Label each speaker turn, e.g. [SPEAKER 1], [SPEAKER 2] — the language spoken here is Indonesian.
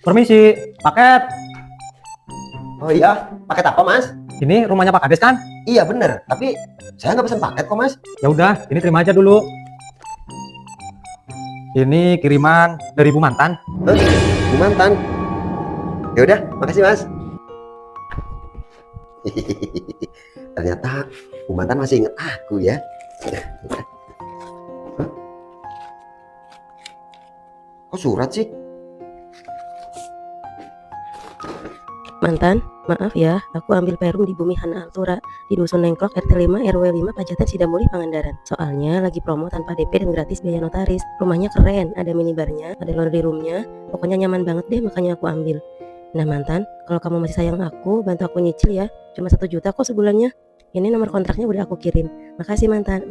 [SPEAKER 1] Permisi, paket.
[SPEAKER 2] Oh iya, paket apa mas?
[SPEAKER 1] Ini rumahnya Pak Kades kan?
[SPEAKER 2] Iya bener, tapi saya nggak pesen paket kok mas.
[SPEAKER 1] Ya udah, ini terima aja dulu. Ini kiriman dari Bu Mantan.
[SPEAKER 2] Hah? Bu Mantan? Ya udah, makasih mas. Ternyata Bu Mantan masih inget aku ya. Hah? Kok surat sih?
[SPEAKER 3] Mantan, maaf ya, aku ambil perum di Bumi Hana Altura di Dusun Lengklok RT 5 RW 5 Pajaten Sidamuli Pangandaran. Soalnya lagi promo tanpa DP dan gratis biaya notaris. Rumahnya keren, ada minibarnya, ada laundry roomnya, pokoknya nyaman banget deh, makanya aku ambil. Nah mantan, kalau kamu masih sayang aku, bantu aku nyicil ya, cuma 1 juta kok sebulannya. Ini nomor kontraknya udah aku kirim. Makasih mantan.